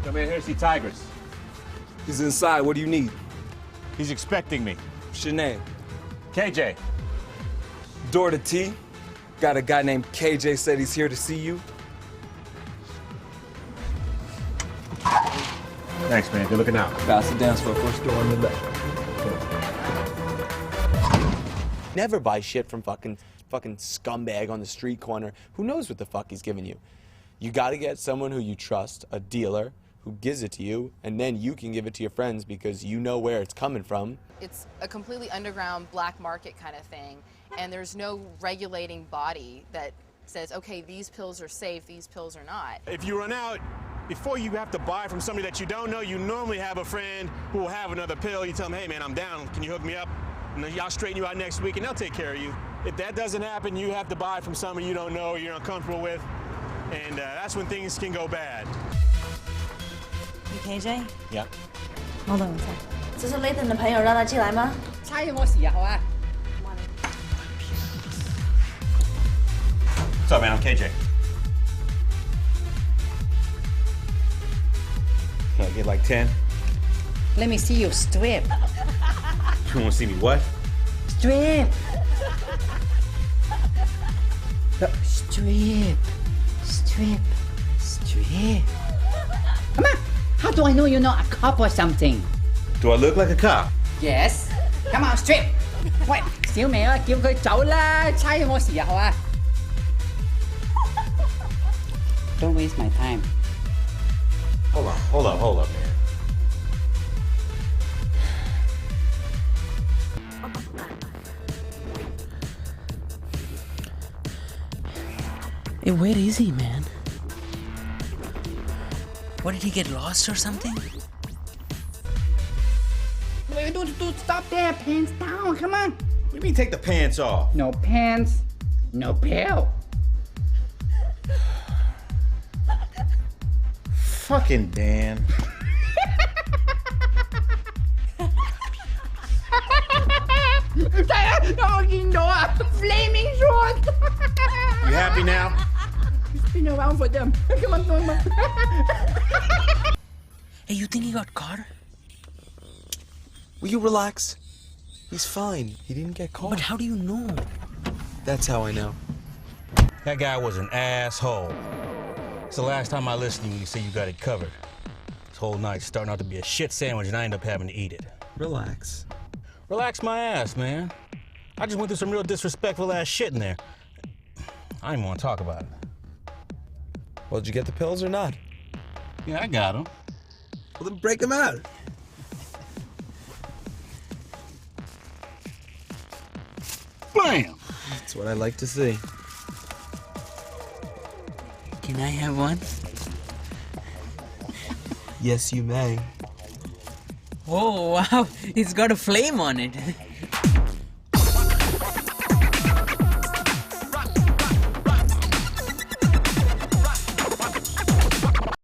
Come in here to see Tigers. He's inside. What do you need? He's expecting me. Shen. KJ. Door to T. Got a guy named KJ said he's here to see you. Thanks, man. Good looking out. Pass the dance floor. First door on the left. Never buy shit from fucking scumbag on the street corner. Who knows what the fuck he's giving you? You gotta get someone who you trust, a dealer, who gives it to you, and then you can give it to your friends because you know where it's coming from. It's a completely underground black market kind of thing, and there's no regulating body that says, okay, these pills are safe, these pills are not. If you run out, before you have to buy from somebody that you don't know, you normally have a friend who will have another pill. You tell them, hey man, I'm down, can you hook me up? And then y'all straighten you out next week and they'll take care of you. If that doesn't happen, you have to buy from somebody you don't know, you're uncomfortable with, and that's when things can go bad. You KJ? Yeah. Hold on one sec. 这是 Layton 的朋友让他进来吗？猜我時候啊！ What's up, man? I'm KJ. Can I get like 10? Let me see you strip. You want to see me what? Strip. Strip. Strip. Strip. Come on. How do I know you're not a cop or something? Do I look like a cop? Yes. Come on, strip. 喂，小明啊，叫佢走啦！猜我時候啊！ Don't waste my time. Hold up, man. Hey, where is he, man? What, did he get lost or something? Don't stop there. Pants down. Come on. What do you mean take the pants off? No pants. No pill. Fucking Dan. Flaming short. You happy now? Spin around for them. Come on, come on. Hey, you think he got caught? Will you relax? He's fine. He didn't get caught. But how do you know? That's how I know. That guy was an asshole. It's the last time I listened to you say you got it covered. This whole night's starting out to be a shit sandwich and I end up having to eat it. Relax. Relax my ass, man. I just went through some real disrespectful ass shit in there. I didn't want to talk about it. Well, did you get the pills or not? Yeah, I got them. Well, then break them out. Bam! That's what I like to see. Can I have one? Yes, you may. Oh, wow. It's got a flame on it.